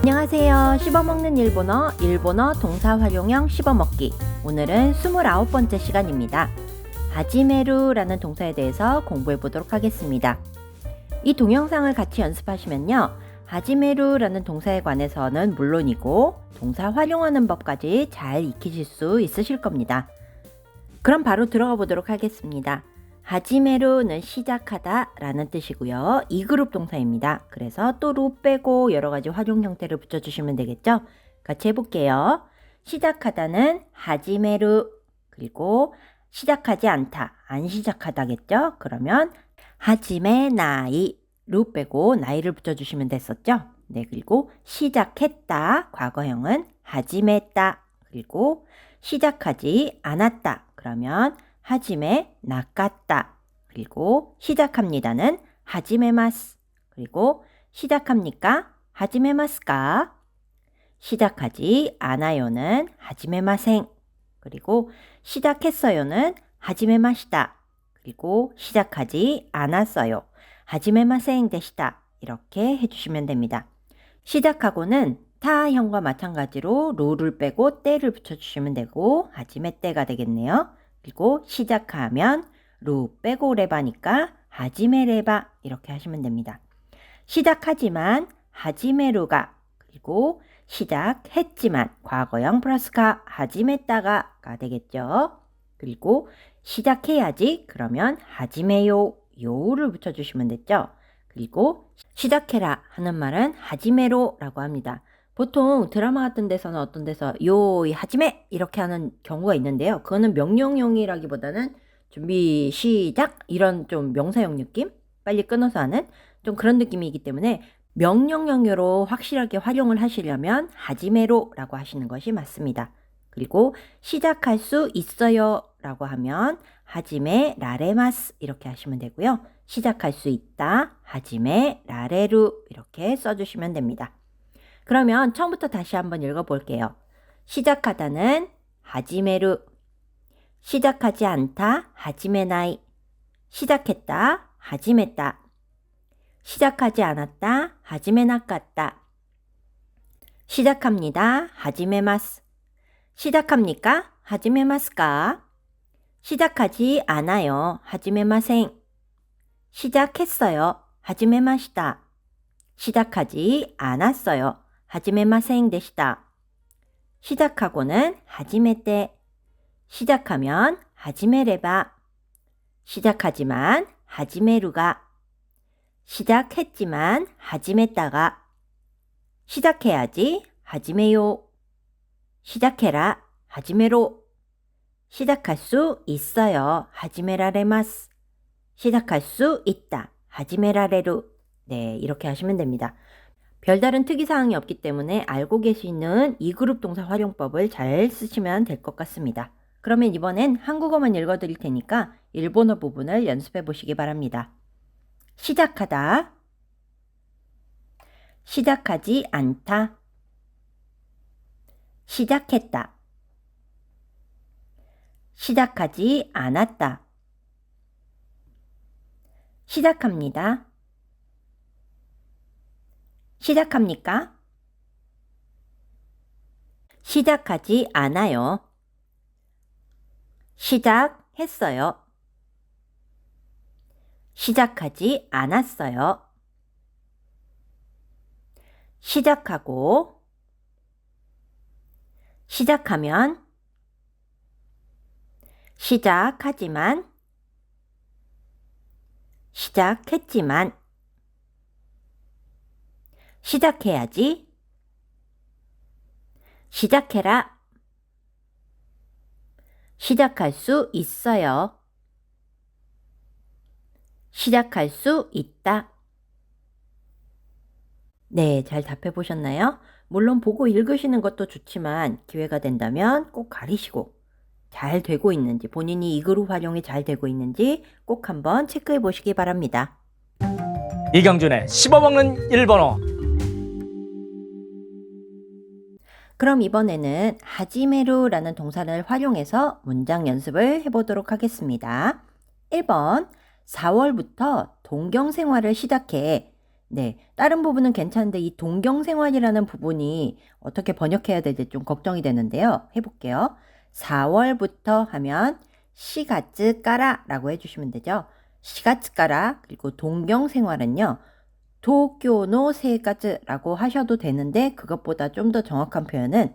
안녕하세요. 씹어먹는 일본어 동사 활용형 씹어먹기. 오늘은 29번째 시간입니다. 하지메루라는 동사에 대해서 공부해 보도록 하겠습니다. 이 동영상을 같이 연습하시면요, 하지메루라는 동사에 관해서는 물론이고 동사 활용하는 법까지 잘 익히실 수 있으실 겁니다. 그럼 바로 들어가 보도록 하겠습니다. 하지메루는 시작하다 라는 뜻이고요. 2그룹 동사입니다. 그래서 또 루 빼고 여러가지 활용 형태를 붙여주시면 되겠죠. 같이 해볼게요. 시작하다는 하지메루, 그리고 시작하지 않다, 안 시작하다겠죠. 그러면 하지메 나이, 루 빼고 나이를 붙여주시면 됐었죠. 네, 그리고 시작했다, 과거형은 하지메다, 그리고 시작하지 않았다, 그러면 하지메 나갔다. 그리고 시작합니다는 하지메마스. 그리고 시작합니까? 하지메마스까? 시작하지 않아요는 하지메마생. 그리고 시작했어요는 하지메마시다. 그리고 시작하지 않았어요. 하지메마생 되시다. 이렇게 해주시면 됩니다. 시작하고는 타형과 마찬가지로 루를 빼고 때를 붙여주시면 되고 하지메 때가 되겠네요. 그리고 시작하면 루 빼고 레바니까 하지메 레바 이렇게 하시면 됩니다. 시작하지만 하지메루가, 그리고 시작했지만 과거형 플러스가 하지메다가가 되겠죠. 그리고 시작해야지 그러면 하지메요, 요를 붙여주시면 됐죠. 그리고 시작해라 하는 말은 하지메로라고 합니다. 보통 드라마 같은 데서는 어떤 데서 요이 하지메 이렇게 하는 경우가 있는데요. 그거는 명령형이라기보다는 준비 시작 이런 좀 명사형 느낌? 빨리 끊어서 하는 좀 그런 느낌이기 때문에 명령형으로 확실하게 활용을 하시려면 하지메로라고 하시는 것이 맞습니다. 그리고 시작할 수 있어요 라고 하면 하지메 라레마스 이렇게 하시면 되고요. 시작할 수 있다 하지메 라레루 이렇게 써주시면 됩니다. 그러면 처음부터 다시 한번 읽어볼게요. 시작하다는 하지메루, 시작하지 않다 하지메나이, 시작했다 하지메다, 시작하지 않았다 하지메나갔다, 시작합니다 하지메마스, 시작합니까 하지메마스까, 시작하지 않아요 하지메마생, 시작했어요 하지메마시다, 시작하지 않았어요 하지메마생 되시다. 시작하고는 하지메 때, 시작하면 하지메 레바, 시작하지만 하지메루가, 시작했지만 하지메다가, 시작해야지 하지메요, 시작해라 하지메로, 시작할 수 있어요 하지메라레마스, 시작할 수 있다 하지메라레루. 네, 이렇게 하시면 됩니다. 별다른 특이사항이 없기 때문에 알고 계시는 2그룹 동사 활용법을 잘 쓰시면 될 것 같습니다. 그러면 이번엔 한국어만 읽어드릴 테니까 일본어 부분을 연습해 보시기 바랍니다. 시작하다, 시작하지 않다, 시작했다, 시작하지 않았다, 시작합니다, 시작합니까? 시작하지 않아요. 시작했어요. 시작하지 않았어요. 시작하고, 시작하면, 시작하지만, 시작했지만, 시작해야지, 시작해라, 시작할 수 있어요, 시작할 수 있다. 네, 잘 답해 보셨나요? 물론 보고 읽으시는 것도 좋지만 기회가 된다면 꼭 가리시고 잘 되고 있는지, 본인이 이 그룹 활용이 잘 되고 있는지 꼭 한번 체크해 보시기 바랍니다. 이경준의 씹어먹는 일본어. 그럼 이번에는 하지메루라는 동사를 활용해서 문장 연습을 해보도록 하겠습니다. 1번, 4월부터 동경 생활을 시작해 네, 다른 부분은 괜찮은데 이 동경생활이라는 부분이 어떻게 번역해야 될지 좀 걱정이 되는데요. 해볼게요. 4월부터 하면 시가츠까라 라고 해주시면 되죠. 시가츠까라 그리고 동경생활은요. 도쿄노 세가츠라고 하셔도 되는데 그것보다 좀 더 정확한 표현은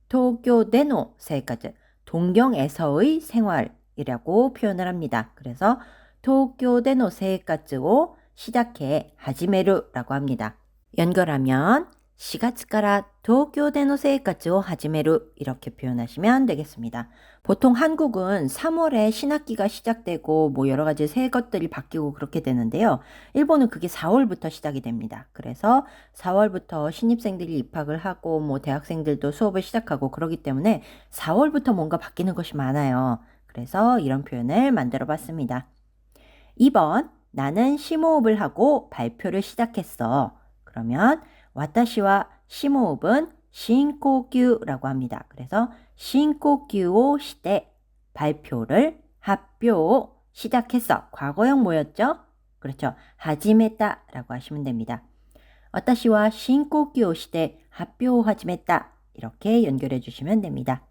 도쿄데노 세가츠, 동경에서의 생활이라고 표현을 합니다. 그래서 도쿄데노 세가츠を시작해 하지메루라고 합니다. 연결하면 4月から 도쿄での 生活を 始める 이렇게 표현하시면 되겠습니다. 보통 한국은 3월에 신학기가 시작되고 뭐 여러 가지 새 것들이 바뀌고 그렇게 되는데요. 일본은 그게 4월부터 시작이 됩니다. 그래서 4월부터 신입생들이 입학을 하고 뭐 대학생들도 수업을 시작하고 그러기 때문에 4월부터 뭔가 바뀌는 것이 많아요. 그래서 이런 표현을 만들어 봤습니다. 2번 나는 심호흡을 하고 발표를 시작했어. 그러면 私は 심호흡은 신코규라고 합니다. 그래서 신코규を して 발표를発表 시작했어. 과거형 뭐였죠? 그렇죠. 始めた라고 하시면 됩니다. 私は 신코규を して 発表を 始めた 이렇게 연결해 주시면 됩니다.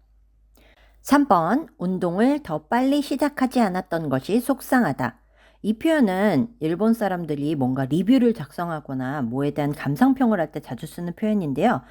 3번 운동을 더 빨리 시작하지 않았던 것이 속상하다. 이 표현은 일본 사람들이 뭔가 리뷰를 작성하거나 뭐에 대한 감상평을 할 때 자주 쓰는 표현인데요.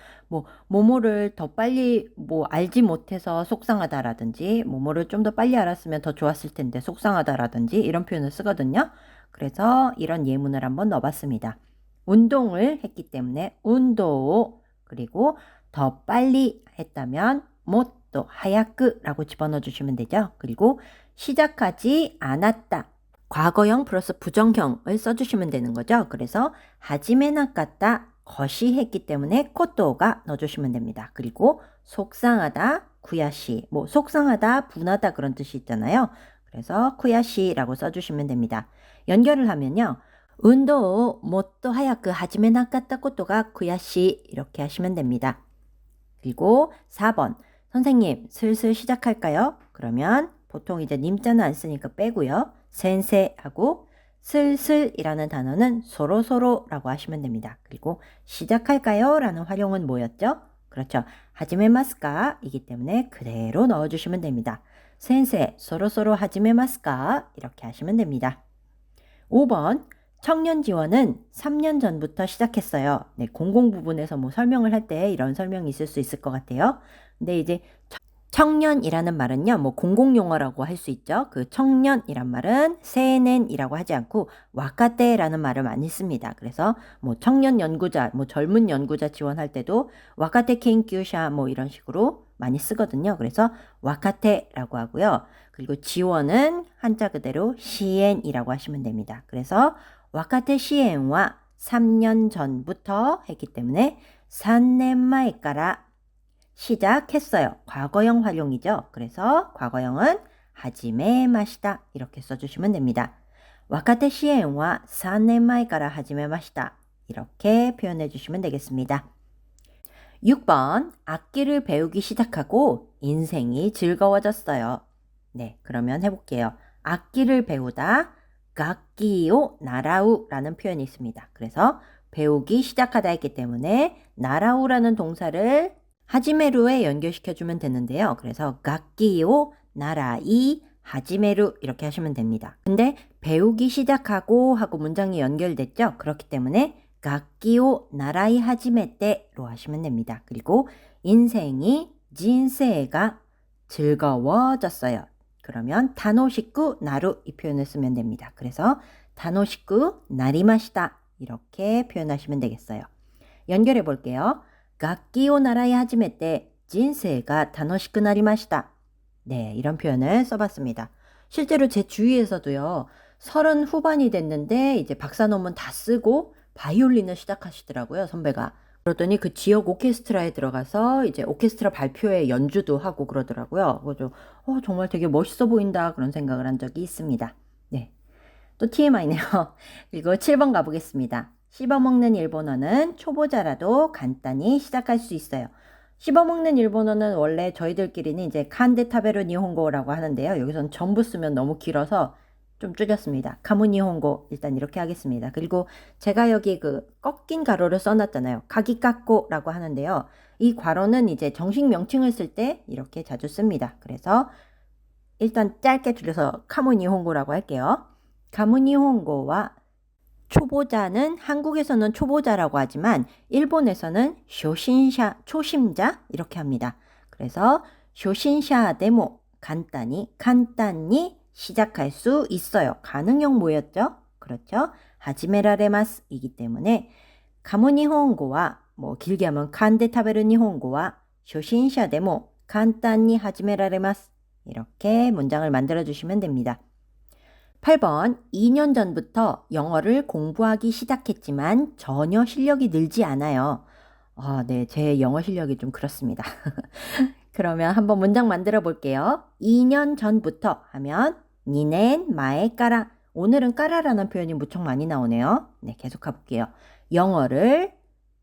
뭐뭐를 더 빨리 알지 못해서 속상하다라든지 뭐뭐를 좀 더 빨리 알았으면 더 좋았을 텐데 속상하다라든지 이런 표현을 쓰거든요. 그래서 이런 예문을 한번 넣어봤습니다. 운동을 했기 때문에 운동 그리고 더 빨리 했다면 못도 하야크라고 집어넣어 주시면 되죠. 그리고 시작하지 않았다. 과거형 플러스 부정형을 써주시면 되는 거죠. 그래서 하지메나까다 것이 했기 때문에 코토가 넣어주시면 됩니다. 그리고 속상하다, 구야시, 속상하다, 분하다 그런 뜻이 있잖아요. 그래서 구야시라고 써주시면 됩니다. 연결을 하면요. 운동 못도 하야크 하지메나까다 코토가 구야시 이렇게 하시면 됩니다. 그리고 4번 선생님 슬슬 시작할까요? 그러면 보통 이제 님자는 안 쓰니까 빼고요. 센세하고 슬슬이라는 단어는 소로소로라고 하시면 됩니다. 그리고 시작할까요? 라는 활용은 뭐였죠? 그렇죠. 하지메마스까? 이기 때문에 그대로 넣어주시면 됩니다. 센세, 소로소로 하지메마스까? 이렇게 하시면 됩니다. 5번 청년 지원은 3년 전부터 시작했어요. 네, 공공 부분에서 설명을 할 때 이런 설명이 있을 수 있을 것 같아요. 근데 이제 청년이라는 말은요, 공공용어라고 할 수 있죠. 그 청년이란 말은 세넨이라고 하지 않고 와카테라는 말을 많이 씁니다. 그래서 청년 연구자, 젊은 연구자 지원할 때도 와카테 켄큐샤 이런 식으로 많이 쓰거든요. 그래서 와카테라고 하고요. 그리고 지원은 한자 그대로 시엔이라고 하시면 됩니다. 그래서 와카테 시엔와 3년 전부터 했기 때문에 3년前から 시작했어요. 과거형 활용이죠. 그래서 과거형은 하지메마시다 이렇게 써주시면 됩니다. 와카테 시엔와 3년前から 하지메마시다 이렇게 표현해 주시면 되겠습니다. 6번 악기를 배우기 시작하고 인생이 즐거워졌어요. 네, 그러면 해볼게요. 악기를 배우다楽器を 나라우라는 표현이 있습니다. 그래서 배우기 시작하다 했기 때문에 나라우라는 동사를 하지메루에 연결시켜주면 되는데요. 그래서楽器を 나라이 하지메루 이렇게 하시면 됩니다. 근데 배우기 시작하고 하고 문장이 연결됐죠. 그렇기 때문에楽器を 나라이 하지메테로 하시면 됩니다. 그리고 인생이 진세가 즐거워졌어요. 그러면 타노시쿠 나루 이 표현을 쓰면 됩니다. 그래서 타노시쿠 나리마시다 이렇게 표현하시면 되겠어요. 연결해 볼게요. 楽器を習い始めて人生が楽しくなりました. 네, 이런 표현을 써봤습니다. 실제로 제 주위에서도요. 30 후반이 됐는데 이제 박사 논문 다 쓰고 바이올린을 시작하시더라고요. 선배가. 그러더니 그 지역 오케스트라에 들어가서 이제 오케스트라 발표회 연주도 하고 그러더라고요. 그래서 정말 되게 멋있어 보인다 그런 생각을 한 적이 있습니다. 네, 또 TMI네요. 그리고 7번 가보겠습니다. 씹어먹는 일본어는 초보자라도 간단히 시작할 수 있어요. 씹어먹는 일본어는 원래 저희들끼리는 이제 칸데 타베르 니혼고라고 하는데요. 여기서는 전부 쓰면 너무 길어서 좀 줄였습니다. 가무니홍고 일단 이렇게 하겠습니다. 그리고 제가 여기 그 꺾인 가로를 써놨잖아요. 가기깎고라고 하는데요. 이 괄호는 이제 정식 명칭을 쓸 때 이렇게 자주 씁니다. 그래서 일단 짧게 줄여서 가무니홍고라고 할게요. 가무니홍고와 초보자는 한국에서는 초보자라고 하지만 일본에서는 쇼신샤, 초심자 이렇게 합니다. 그래서 쇼신샤 데모 간단히 시작할 수 있어요. 가능형 뭐였죠? 그렇죠? 하지메라레마스 이기 때문에 가무니혼고와 뭐 길게 하면 칸데 타베르 니혼고와 쇼신샤 데모 간단히 하지메라레마스 이렇게 문장을 만들어 주시면 됩니다. 8번 2년 전부터 영어를 공부하기 시작했지만 전혀 실력이 늘지 않아요. 네, 제 영어 실력이 좀 그렇습니다. 그러면 한번 문장 만들어 볼게요. 2년 전부터 하면 니넨 마에 까라. 오늘은 까라라는 표현이 무척 많이 나오네요. 네, 계속 가볼게요. 영어를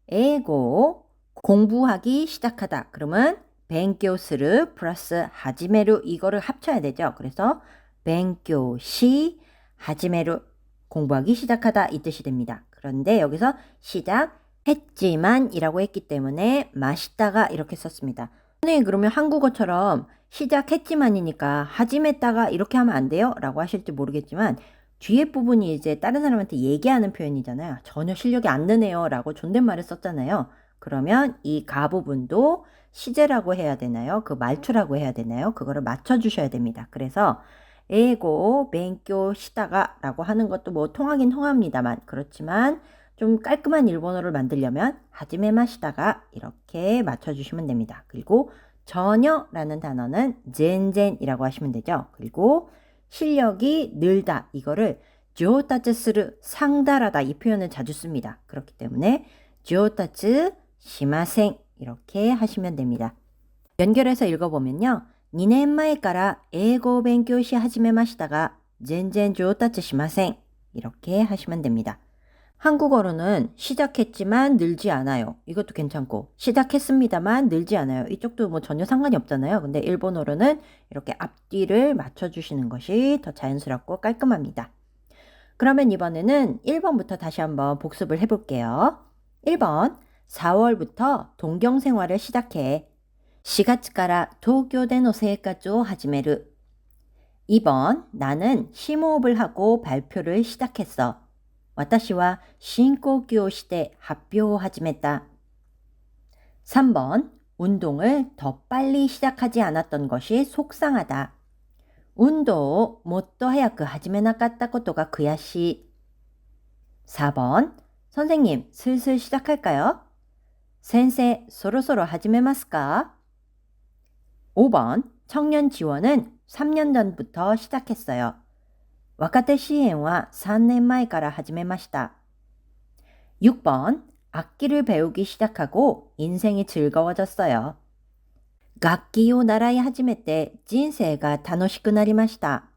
에고 공부하기 시작하다. 그러면 벤교스르 플러스 하지메루 이거를 합쳐야 되죠. 그래서 벤교시 하지메루 공부하기 시작하다 이 뜻이 됩니다. 그런데 여기서 시작했지만 이라고 했기 때문에 맛있다가 이렇게 썼습니다. 선생님 그러면 한국어처럼 시작했지만이니까 하지메다가 이렇게 하면 안 돼요? 라고 하실지 모르겠지만 뒤에 부분이 이제 다른 사람한테 얘기하는 표현이잖아요. 전혀 실력이 안 느네요 라고 존댓말을 썼잖아요. 그러면 이 가 부분도 시제라고 해야 되나요? 그 말투라고 해야 되나요? 그거를 맞춰주셔야 됩니다. 그래서 에고 벤교 시다가 라고 하는 것도 뭐 통하긴 통합니다만 그렇지만 좀 깔끔한 일본어를 만들려면 하지메 마시다가 이렇게 맞춰주시면 됩니다. 그리고 전혀라는 단어는 젠젠이라고 하시면 되죠. 그리고 실력이 늘다 이거를 조타츠스르 상달하다 이 표현을 자주 씁니다. 그렇기 때문에 조타츠 시마생 이렇게 하시면 됩니다. 연결해서 읽어보면요. 2년前から英語を勉強し始めましたが全然上達しません. 이렇게 하시면 됩니다. 한국어로는 시작했지만 늘지 않아요. 이것도 괜찮고 시작했습니다만 늘지 않아요. 이쪽도 뭐 전혀 상관이 없잖아요. 근데 일본어로는 이렇게 앞뒤를 맞춰주시는 것이 더 자연스럽고 깔끔합니다. 그러면 이번에는 1번부터 다시 한번 복습을 해볼게요. 1번 4월부터 동경 생활을 시작해. 4月から東京での生活を始める. 2번 나는 심호흡을 하고 발표를 시작했어. 私は深呼吸をして発表を始めた. 3번 운동을 더 빨리 시작하지 않았던 것이 속상하다. 運動をもっと早く始めなかったことが悔しい. 4번 선생님 슬슬 시작할까요? 先生そろそろ始めますか? 5번 청년 지원은 3년 전부터 시작했어요. 若手支援は3年前から始めました. 6번 악기를 배우기 시작하고 인생이 즐거워졌어요. 楽器を習い始めて人生が楽しくなりました.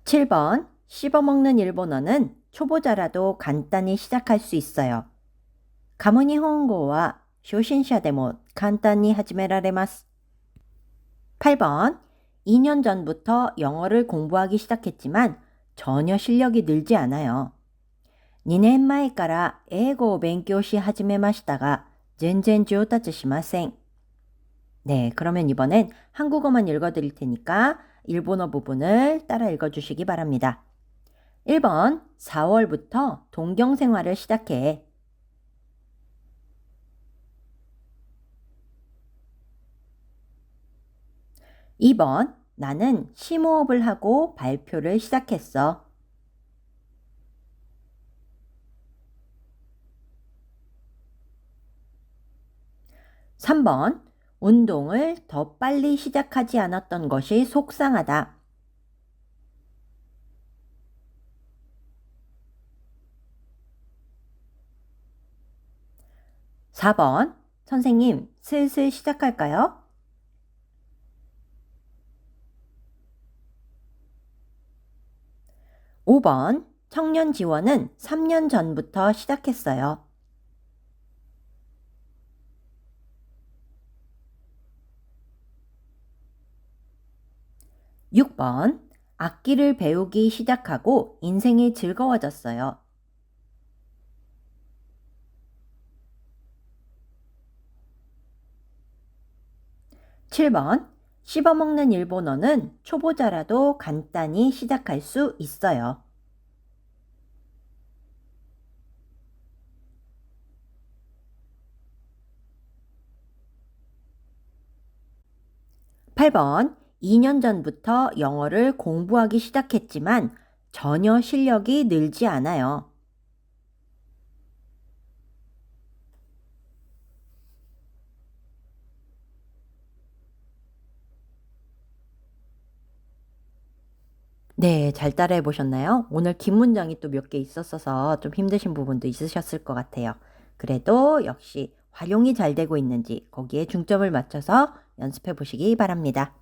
7번 씹어먹는 일본어는 초보자라도 간단히 시작할 수 있어요. カムニ本語は初心者でも簡単に始められます. 8번 2년 전부터 영어를 공부하기 시작했지만 전혀 실력이 늘지 않아요. 2年前から英語を勉強し始めましたが全然上達しません. 네, 그러면 이번엔 한국어만 읽어드릴 테니까 일본어 부분을 따라 읽어주시기 바랍니다. 1번 4월부터 동경 생활을 시작해. 2번 나는 심호흡을 하고 발표를 시작했어. 3번 운동을 더 빨리 시작하지 않았던 것이 속상하다. 4번 선생님 슬슬 시작할까요? 5번 청년 지원은 3년 전부터 시작했어요. 6번 악기를 배우기 시작하고 인생이 즐거워졌어요. 7번. 씹어먹는 일본어는 초보자라도 간단히 시작할 수 있어요. 8번. 2년 전부터 영어를 공부하기 시작했지만 전혀 실력이 늘지 않아요. '네. 잘 따라해 보셨나요? 오늘 긴 문장이 또 몇 개 있었어서 좀 힘드신 부분도 있으셨을 것 같아요. 그래도 역시 활용이 잘 되고 있는지 거기에 중점을 맞춰서 연습해 보시기 바랍니다.